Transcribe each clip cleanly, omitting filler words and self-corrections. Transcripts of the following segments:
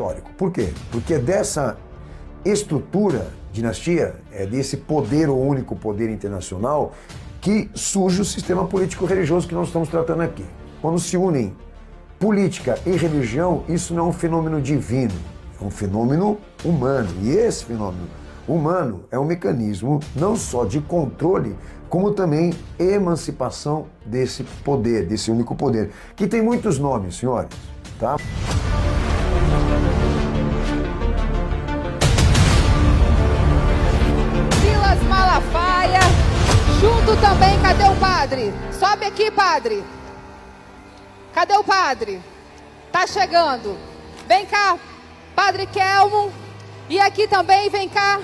Histórico. Por quê? Porque dessa estrutura, dinastia, desse poder ou único poder internacional, que surge o sistema político-religioso que nós estamos tratando aqui. Quando se unem política e religião, isso não é um fenômeno divino, é um fenômeno humano. E esse fenômeno humano é um mecanismo não só de controle, como também emancipação desse poder, desse único poder, que tem muitos nomes, senhores, tá? Silas Malafaia, junto também, cadê o padre? Sobe aqui, padre. Cadê o padre? Tá chegando. Vem cá, padre Kelmo. E aqui também, vem cá,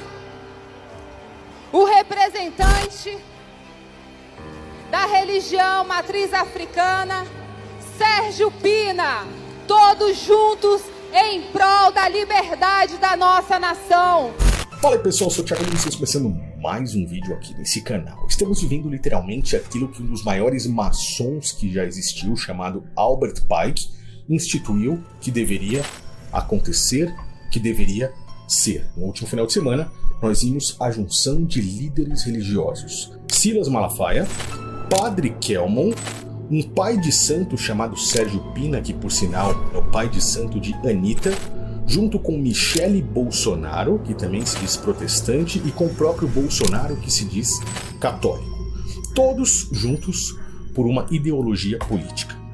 o representante da religião matriz africana, Sérgio Pina. Todos juntos em prol da liberdade da nossa nação. Fala aí pessoal, eu sou o Thiago Lins, começando mais um vídeo aqui nesse canal. Estamos vivendo literalmente aquilo que um dos maiores maçons que já existiu, chamado Albert Pike, instituiu que deveria acontecer, que deveria ser. No último final de semana, nós vimos a junção de líderes religiosos. Silas Malafaia, Padre Kelmon, um pai de santo chamado Sérgio Pina, que por sinal é o pai de santo de Anitta, junto com Michele Bolsonaro, que também se diz protestante, e com o próprio Bolsonaro, que se diz católico. Todos juntos por uma ideologia política.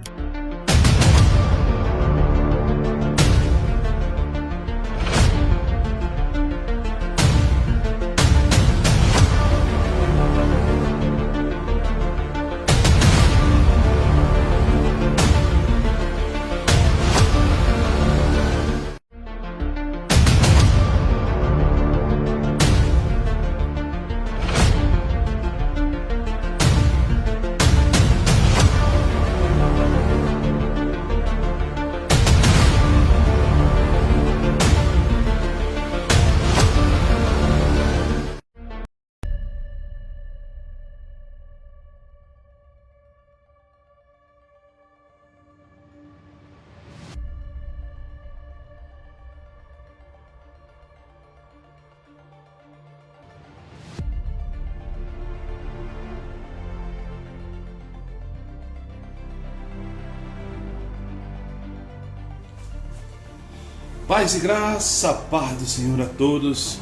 Paz e graça, paz do Senhor a todos,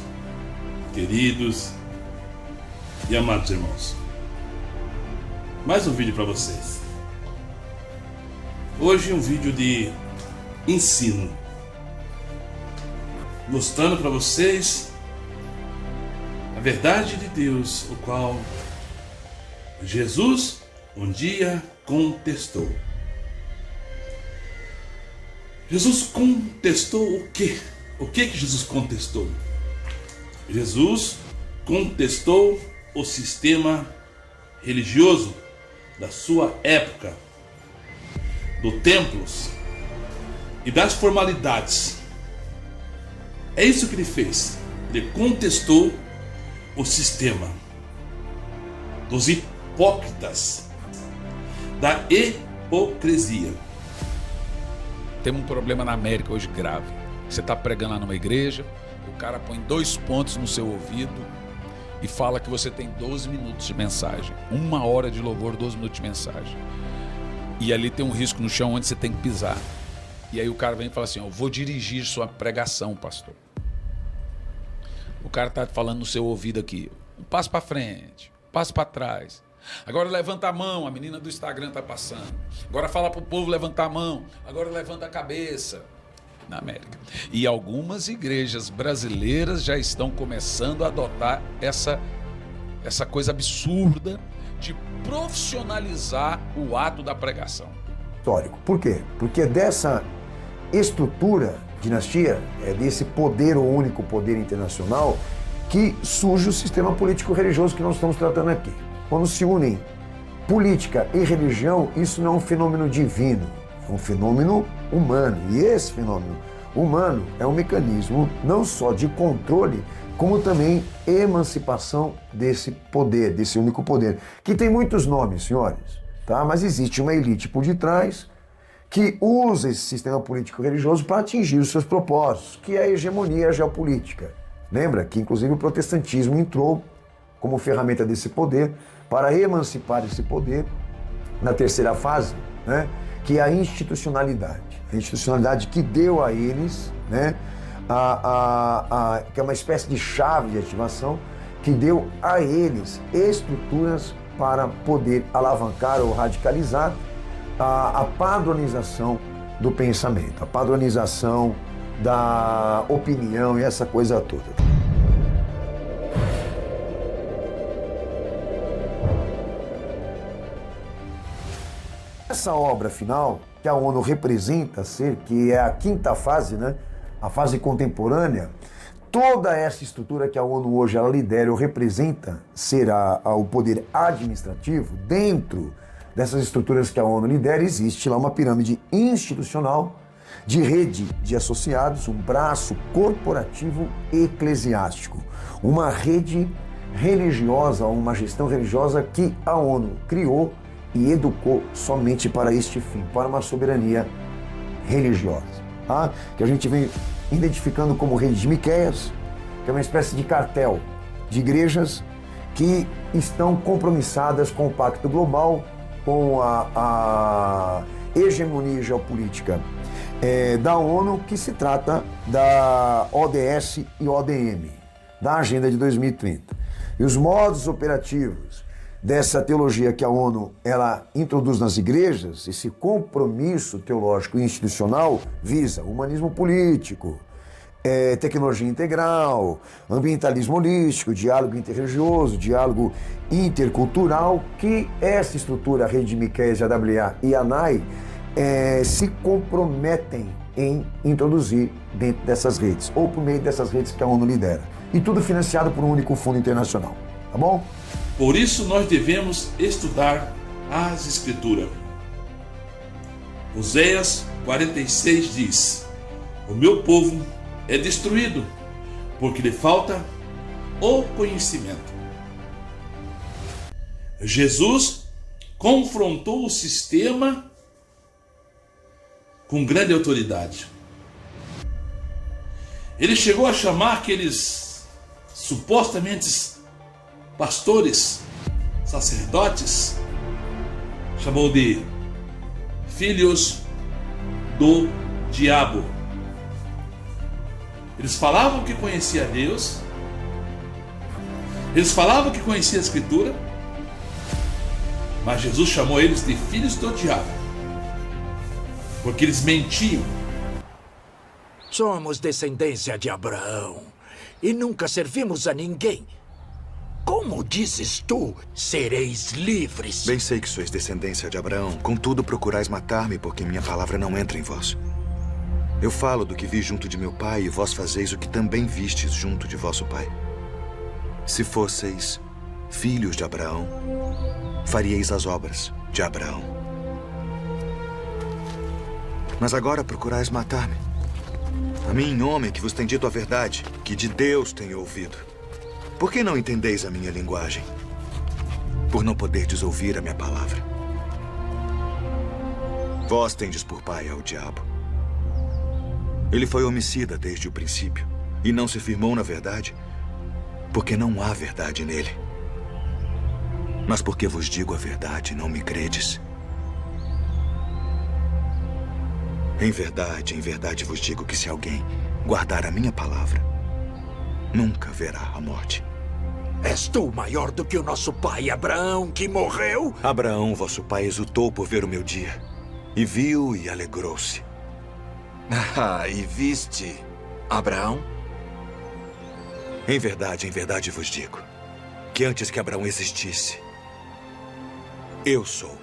queridos e amados irmãos. Mais um vídeo para vocês. Hoje um vídeo de ensino, mostrando para vocês a verdade de Deus, o qual Jesus um dia contestou. Jesus contestou o quê? O que Jesus contestou? Jesus contestou o sistema religioso da sua época, do templos e das formalidades. É isso que ele fez. Ele contestou o sistema dos hipócritas, da hipocrisia. Temos um problema na América hoje grave. Você está pregando lá numa igreja, o cara põe 2 pontos no seu ouvido e fala que você tem 12 minutos de mensagem. 1 hora de louvor, 12 minutos de mensagem. E ali tem um risco no chão onde você tem que pisar. E aí o cara vem e fala assim, eu vou dirigir sua pregação, pastor. O cara está falando no seu ouvido aqui, um passo para frente, um passo para trás. Agora levanta a mão, a menina do Instagram está passando. Agora fala para o povo levantar a mão. Agora levanta a cabeça. Na América. E algumas igrejas brasileiras já estão começando a adotar essa coisa absurda de profissionalizar o ato da pregação. Histórico. Por quê? Porque dessa estrutura, dinastia, desse poder ou único poder internacional, que surge o sistema político-religioso que nós estamos tratando aqui. Quando se unem política e religião, isso não é um fenômeno divino, é um fenômeno humano. E esse fenômeno humano é um mecanismo não só de controle, como também emancipação desse poder, desse único poder, que tem muitos nomes, senhores, tá? Mas existe uma elite por detrás que usa esse sistema político-religioso para atingir os seus propósitos, que é a hegemonia geopolítica. Lembra que, inclusive, o protestantismo entrou como ferramenta desse poder para emancipar esse poder na terceira fase, né, que é a institucionalidade. A institucionalidade que deu a eles, né, que é uma espécie de chave de ativação, que deu a eles estruturas para poder alavancar ou radicalizar a padronização do pensamento, a padronização da opinião e essa coisa toda. Essa obra final, que a ONU representa ser, que é a quinta fase, né, a fase contemporânea, toda essa estrutura que a ONU hoje ela lidera ou representa ser o poder administrativo, dentro dessas estruturas que a ONU lidera, existe lá uma pirâmide institucional de rede de associados, um braço corporativo eclesiástico, uma rede religiosa, uma gestão religiosa que a ONU criou e educou somente para este fim, para uma soberania religiosa, tá? Que a gente vem identificando como rede de Miqueias, que é uma espécie de cartel de igrejas que estão compromissadas com o Pacto Global, com a hegemonia geopolítica da ONU, que se trata da ODS e ODM, da Agenda de 2030. E os modos operativos dessa teologia que a ONU ela introduz nas igrejas, esse compromisso teológico e institucional, visa humanismo político, tecnologia integral, ambientalismo holístico, diálogo interreligioso, diálogo intercultural, que essa estrutura, a Rede de Miqueias, a AWA e a ANAI, se comprometem em introduzir dentro dessas redes, ou por meio dessas redes que a ONU lidera. E tudo financiado por um único fundo internacional, tá bom? Por isso nós devemos estudar as Escrituras. Oséias 46 diz: o meu povo é destruído, porque lhe falta o conhecimento. Jesus confrontou o sistema com grande autoridade. Ele chegou a chamar aqueles supostamente pastores, sacerdotes, chamou de filhos do diabo. Eles falavam que conhecia Deus, eles falavam que conhecia a Escritura, mas Jesus chamou eles de filhos do diabo, porque eles mentiam. Somos descendência de Abraão e nunca servimos a ninguém. Como dizes tu, sereis livres? Bem sei que sois descendência de Abraão, contudo procurais matar-me, porque minha palavra não entra em vós. Eu falo do que vi junto de meu pai, e vós fazeis o que também vistes junto de vosso pai. Se fosseis filhos de Abraão, faríeis as obras de Abraão. Mas agora procurais matar-me. A mim, homem que vos tem dito a verdade, que de Deus tenho ouvido. Por que não entendeis a minha linguagem? Por não poderdes ouvir a minha palavra. Vós tendes por pai ao diabo. Ele foi homicida desde o princípio e não se firmou na verdade, porque não há verdade nele. Mas porque vos digo a verdade, não me credes. Em verdade vos digo que se alguém guardar a minha palavra, nunca verá a morte. És tu maior do que o nosso pai Abraão, que morreu? Abraão, vosso pai, exultou por ver o meu dia, e viu e alegrou-se. Ah, e viste Abraão? Em verdade vos digo, que antes que Abraão existisse, eu sou.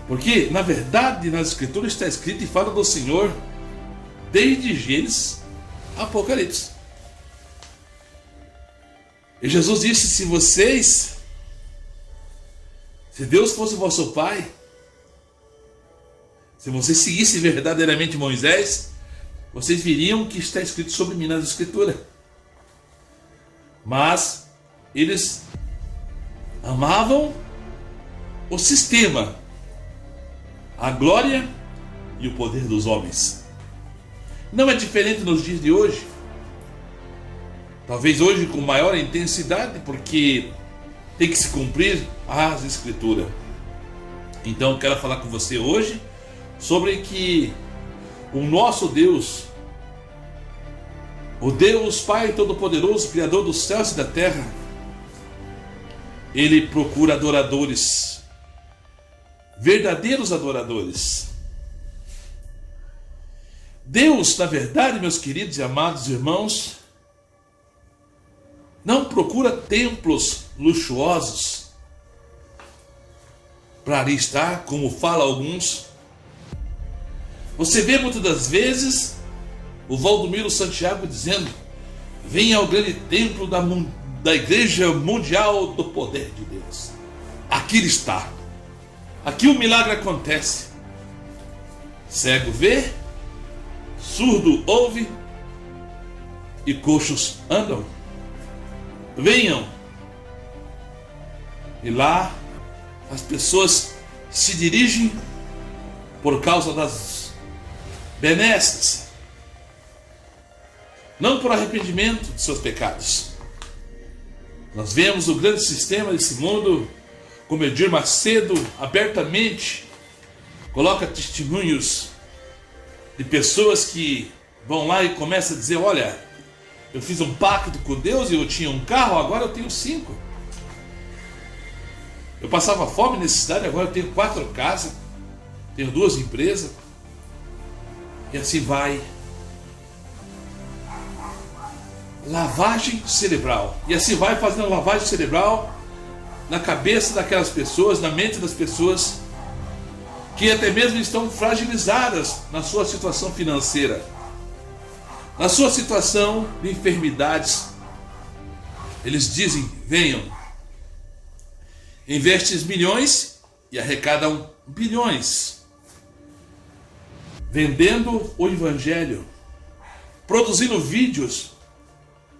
Porque, na verdade, nas Escrituras está escrito e fala do Senhor desde Gênesis a Apocalipse. E Jesus disse: se vocês Se Deus fosse o vosso pai, se vocês seguissem verdadeiramente Moisés, vocês viriam o que está escrito sobre mim nas Escrituras. Mas eles amavam o sistema, a glória e o poder dos homens. Não é diferente nos dias de hoje. Talvez hoje com maior intensidade, porque tem que se cumprir as Escrituras. Então eu quero falar com você hoje sobre que o nosso Deus, o Deus Pai Todo-Poderoso, Criador dos céus e da terra, Ele procura adoradores, verdadeiros adoradores. Deus, na verdade, meus queridos e amados irmãos, não procura templos luxuosos para ali estar, como fala alguns. Você vê muitas das vezes o Valdomiro Santiago dizendo: venha ao grande templo da Igreja Mundial do Poder de Deus. Aqui ele está. Aqui o milagre acontece. Cego vê, surdo ouve e coxos andam. Venham. E lá as pessoas se dirigem por causa das benesses, não por arrependimento de seus pecados. Nós vemos o grande sistema desse mundo, como Edir Macedo abertamente coloca testemunhos de pessoas que vão lá e começam a dizer: olha, eu fiz um pacto com Deus e eu tinha um carro, agora eu tenho 5. Eu passava fome, necessidade, agora eu tenho 4 casas, tenho 2 empresas. E assim vai. Lavagem cerebral. E assim vai fazendo lavagem cerebral na cabeça daquelas pessoas, na mente das pessoas que até mesmo estão fragilizadas na sua situação financeira, na sua situação de enfermidades. Eles dizem: venham, investem milhões e arrecadam bilhões, vendendo o evangelho, produzindo vídeos,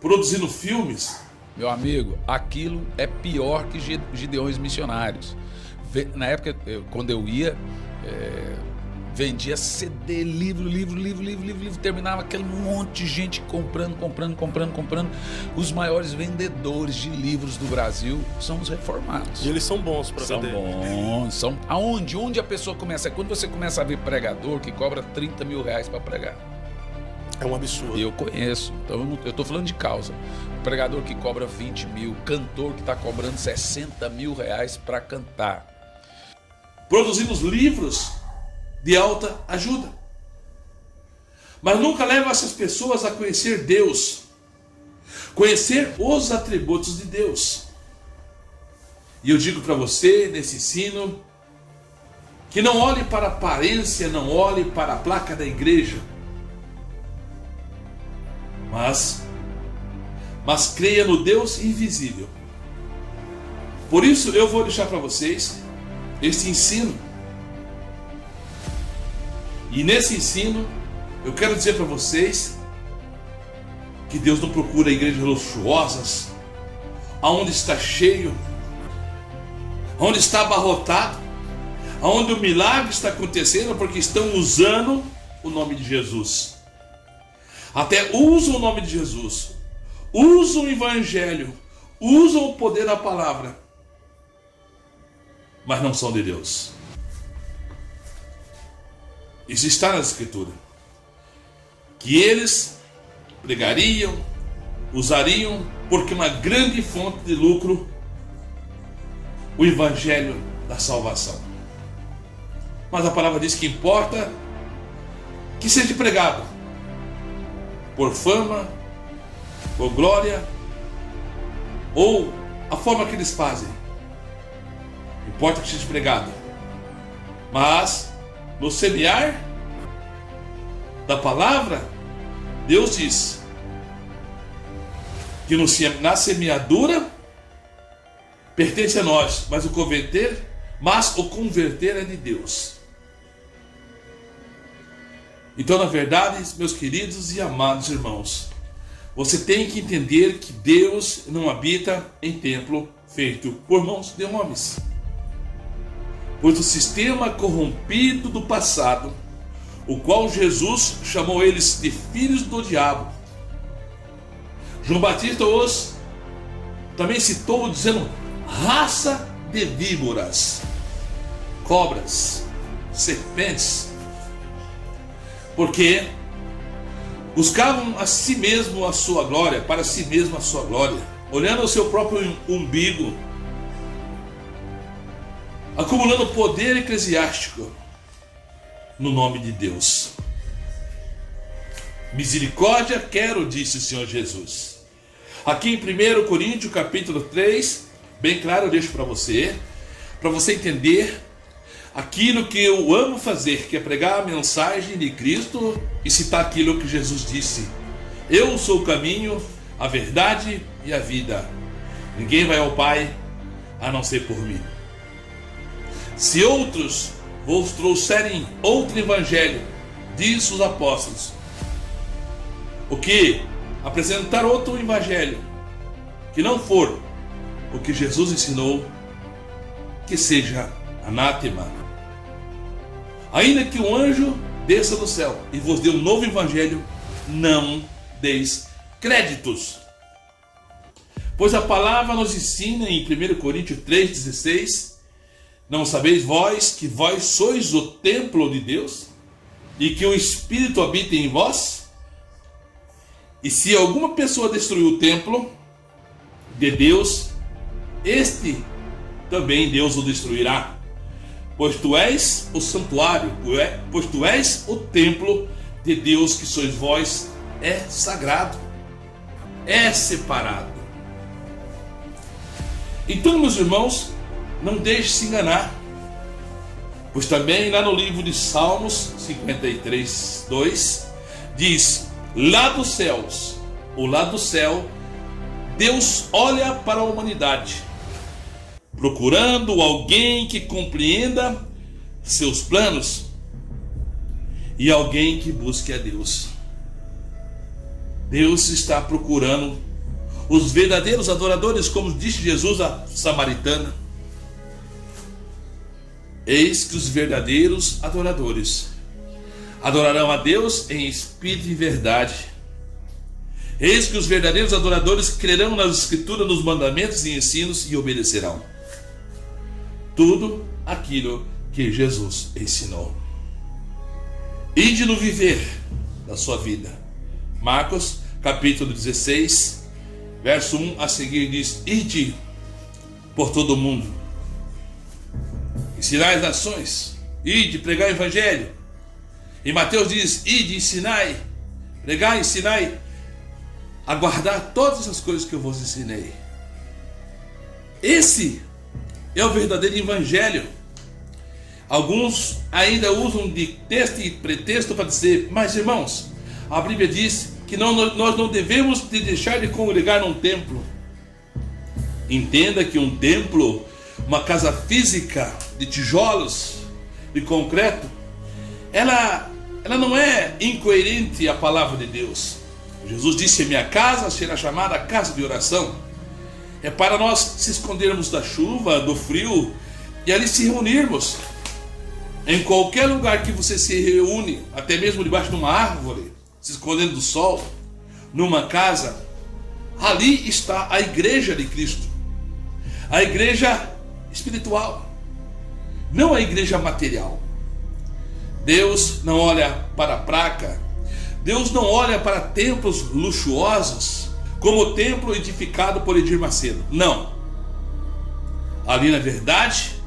produzindo filmes. Meu amigo, aquilo é pior que Gideões Missionários. Na época, quando eu ia, vendia CD, livro, terminava aquele monte de gente comprando. Os maiores vendedores de livros do Brasil são os reformados. E eles são bons para vender. São bons. São... Onde a pessoa começa? É quando você começa a ver pregador que cobra 30 mil reais para pregar. É um absurdo. Eu conheço, então eu tô falando de causa. Pregador que cobra 20 mil, cantor que está cobrando 60 mil reais para cantar. Produzindo os livros de alta ajuda, mas nunca leva essas pessoas a conhecer Deus, conhecer os atributos de Deus. E eu digo para você nesse ensino que não olhe para a aparência, não olhe para a placa da igreja, mas creia no Deus invisível. Por isso eu vou deixar para vocês este ensino. E nesse ensino eu quero dizer para vocês que Deus não procura igrejas luxuosas, aonde está cheio, aonde está abarrotado, aonde o milagre está acontecendo, porque estão usando o nome de Jesus. Até usam o nome de Jesus, usam o evangelho, usam o poder da palavra, mas não são de Deus. Isso está na Escritura, que eles pregariam, usariam, porque uma grande fonte de lucro, o evangelho da salvação. Mas a palavra diz que importa que seja pregado por fama, por glória, ou a forma que eles fazem. Importa que seja pregado. Mas no semear da palavra, Deus diz que na semeadura pertence a nós, mas o converter mas o converter é de Deus. Então, na verdade, meus queridos e amados irmãos, você tem que entender que Deus não habita em templo feito por mãos de homens. Pois o sistema corrompido do passado, o qual Jesus chamou eles de filhos do diabo, João Batista os também citou dizendo raça de víboras, cobras, serpentes, porque buscavam a si mesmo a sua glória, para si mesmo a sua glória, olhando ao seu próprio umbigo, acumulando poder eclesiástico no nome de Deus. Misericórdia quero, disse o Senhor Jesus. Aqui em 1 Coríntios capítulo 3, bem claro eu deixo para você entender aquilo que eu amo fazer, que é pregar a mensagem de Cristo e citar aquilo que Jesus disse: eu sou o caminho, a verdade e a vida. Ninguém vai ao Pai a não ser por mim. Se outros vos trouxerem outro evangelho, diz os apóstolos, o que apresentar outro evangelho que não for o que Jesus ensinou, que seja anátema. Ainda que um anjo desça do céu e vos dê um novo evangelho, não deis créditos. Pois a palavra nos ensina em 1 Coríntios 3,16: não sabeis vós que vós sois o templo de Deus e que o Espírito habita em vós? E se alguma pessoa destruir o templo de Deus, este também Deus o destruirá. Pois tu és o santuário, pois tu és o templo de Deus, que sois vós, é sagrado, é separado. Então, meus irmãos, não deixe se enganar, pois também lá no livro de Salmos 53, 2, diz: lá dos céus, ou lá do céu, Deus olha para a humanidade, procurando alguém que compreenda seus planos e alguém que busque a Deus. Deus está procurando os verdadeiros adoradores, como disse Jesus à samaritana. Eis que os verdadeiros adoradores adorarão a Deus em espírito e verdade. Eis que os verdadeiros adoradores crerão nas Escrituras, nos mandamentos e ensinos e obedecerão tudo aquilo que Jesus ensinou. Ide no viver da sua vida. Marcos capítulo 16, verso 1 a seguir diz: ide por todo o mundo, ensinai as nações, ide pregar o evangelho. E Mateus diz: ide, ensinai, pregai, ensinai a guardar todas as coisas que eu vos ensinei. Esse é o verdadeiro evangelho. Alguns ainda usam de texto e pretexto para dizer: mas irmãos, a Bíblia diz que nós não devemos deixar de congregar num templo. Entenda que um templo, uma casa física de tijolos, de concreto, ela não é incoerente à palavra de Deus. Jesus disse: a minha casa será chamada casa de oração. É para nós se escondermos da chuva, do frio, e ali se reunirmos. Em qualquer lugar que você se reúne, até mesmo debaixo de uma árvore, se escondendo do sol, numa casa, ali está a igreja de Cristo. A igreja espiritual, não a igreja material. Deus não olha para a placa, Deus não olha para templos luxuosos, como o templo edificado por Edir Macedo. Não. Ali, na verdade,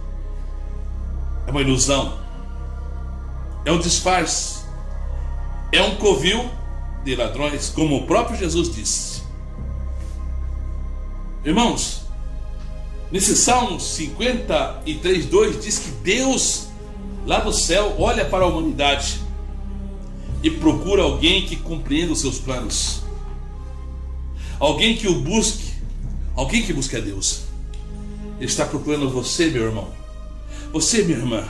é uma ilusão, é um disfarce, é um covil de ladrões, como o próprio Jesus disse. Irmãos, nesse Salmo 53, 2 diz que Deus lá do céu olha para a humanidade e procura alguém que compreenda os seus planos, alguém que o busque, alguém que busque a Deus. Ele está procurando você, meu irmão, Você, minha irmã,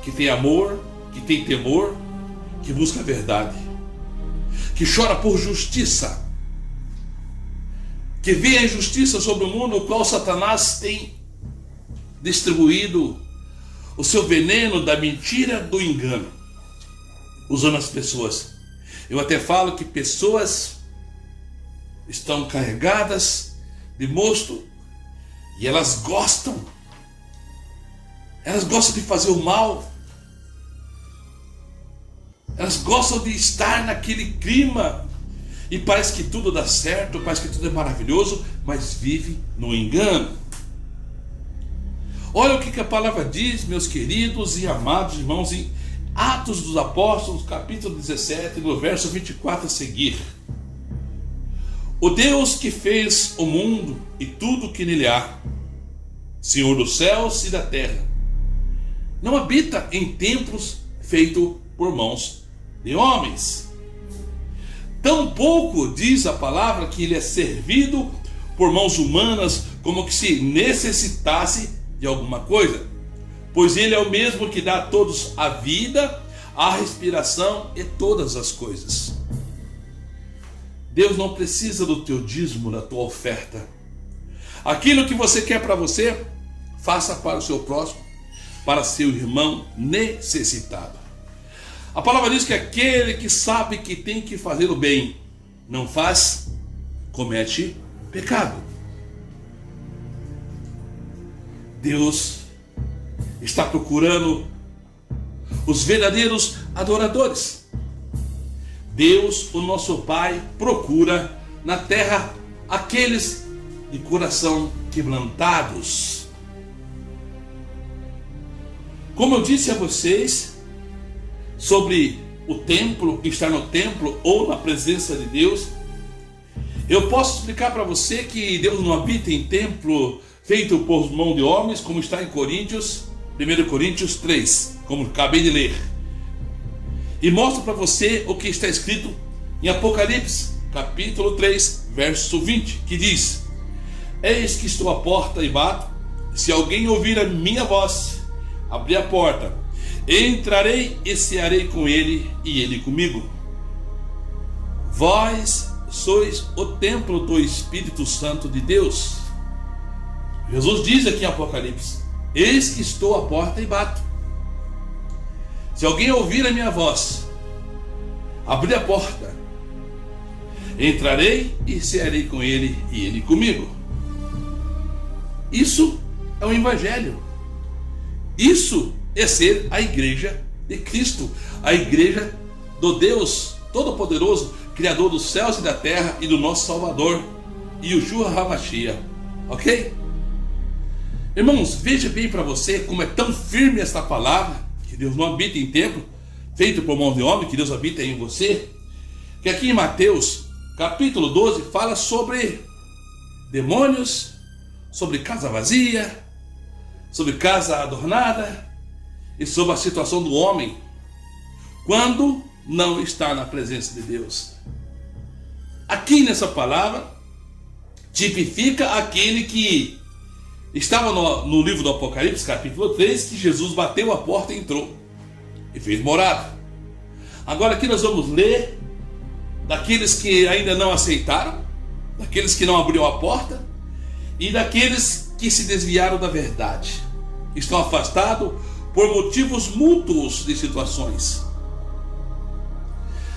que tem amor, que tem temor, que busca a verdade, que chora por justiça, que vê a injustiça sobre o mundo, o qual Satanás tem distribuído o seu veneno da mentira, do engano, usando as pessoas. Eu até falo que pessoas estão carregadas de mosto e elas gostam de fazer o mal, elas gostam de estar naquele clima e parece que tudo dá certo, parece que tudo é maravilhoso, mas vive no engano. Olha o que a palavra diz, meus queridos e amados irmãos, em Atos dos Apóstolos, capítulo 17, no verso 24 a seguir. O Deus que fez o mundo e tudo que nele há, Senhor dos céus e da terra, não habita em templos feitos por mãos de homens. Tampouco diz a palavra que ele é servido por mãos humanas, como que se necessitasse de alguma coisa, pois ele é o mesmo que dá a todos a vida, a respiração e todas as coisas. Deus não precisa do teu dízimo, da tua oferta. Aquilo que você quer para você, faça para o seu próximo, para seu irmão necessitado. A palavra diz que aquele que sabe que tem que fazer o bem, não faz, comete pecado. Deus está procurando os verdadeiros adoradores. Deus, o nosso Pai, procura na terra aqueles de coração quebrantados. Como eu disse a vocês sobre o templo, estar no templo ou na presença de Deus, eu posso explicar para você que Deus não habita em templo feito por mão de homens, como está em Coríntios, 1 Coríntios 3, como acabei de ler. E mostro para você o que está escrito em Apocalipse, capítulo 3, verso 20, que diz: Eis que estou à porta e bato, se alguém ouvir a minha voz, abrir a porta, entrarei e cearei com ele e ele comigo. Vós sois o templo do Espírito Santo de Deus. Jesus diz aqui em Apocalipse: eis que estou à porta e bato. Se alguém ouvir a minha voz, abrir a porta, entrarei e cearei com ele e ele comigo. Isso é o Evangelho. Isso é ser a igreja de Cristo, a igreja do Deus Todo-Poderoso, Criador dos céus e da terra e do nosso Salvador, Yeshua HaMashiach. Ok? Irmãos, veja bem para você como é tão firme esta palavra, que Deus não habita em templo feito por mão de homem, que Deus habita em você. Que aqui em Mateus, capítulo 12, fala sobre demônios, sobre casa vazia, sobre casa adornada e sobre a situação do homem quando não está na presença de Deus. Aqui nessa palavra tipifica aquele que estava no livro do Apocalipse, capítulo 3, que Jesus bateu a porta e entrou e fez morada. Agora aqui nós vamos ler daqueles que ainda não aceitaram, daqueles que não abriram a porta e daqueles que se desviaram da verdade, estão afastados por motivos mútuos de situações.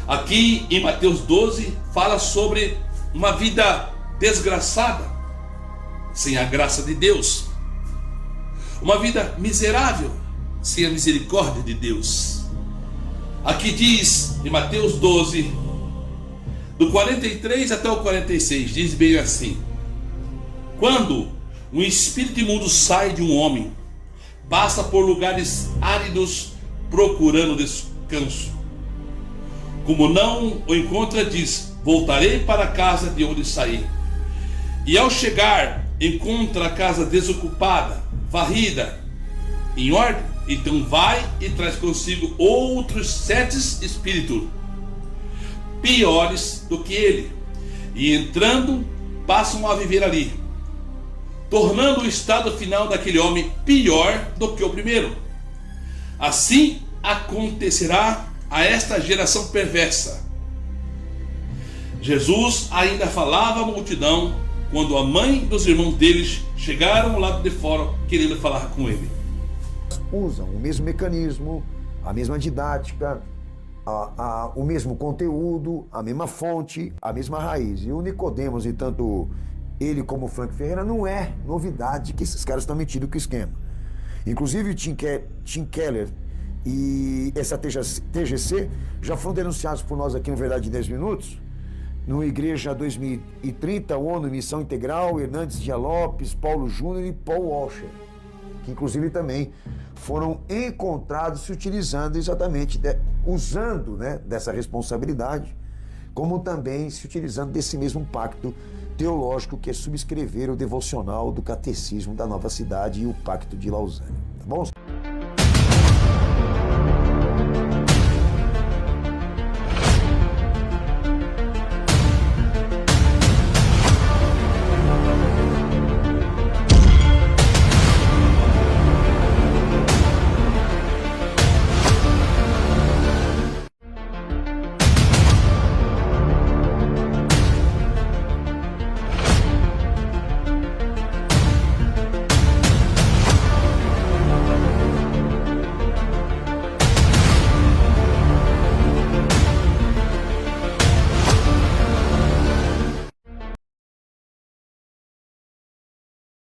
Aqui em Mateus 12 fala sobre uma vida desgraçada, sem a graça de Deus, uma vida miserável, sem a misericórdia de Deus. Aqui diz em Mateus 12, do 43 até o 46, diz bem assim: quando um espírito imundo sai de um homem, passa por lugares áridos procurando descanso. Como não o encontra, diz: voltarei para a casa de onde saí. E ao chegar, encontra a casa desocupada, varrida, em ordem. Então vai e traz consigo outros 7 espíritos, piores do que ele, e entrando, passam a viver ali. tornando o estado final daquele homem pior do que o primeiro. Assim acontecerá a esta geração perversa. Jesus ainda falava à multidão quando a mãe dos irmãos deles chegaram ao lado de fora querendo falar com ele. Usam o mesmo mecanismo, a mesma didática, o mesmo conteúdo, a mesma fonte, a mesma raiz. E o Nicodemos, e tanto ele como o Frank Ferreira, não é novidade que esses caras estão metidos com o esquema. Inclusive o Tim Keller e essa TGC já foram denunciados por nós aqui no Verdade em 10 Minutos, no Igreja 2030, ONU, Missão Integral, Hernandes Dias Lopes, Paulo Júnior e Paul Washer, que inclusive também foram encontrados se utilizando exatamente, usando, né, dessa responsabilidade, como também se utilizando desse mesmo pacto teológico que é subscrever o devocional do Catecismo da Nova Cidade e o Pacto de Lausanne. Tá bom?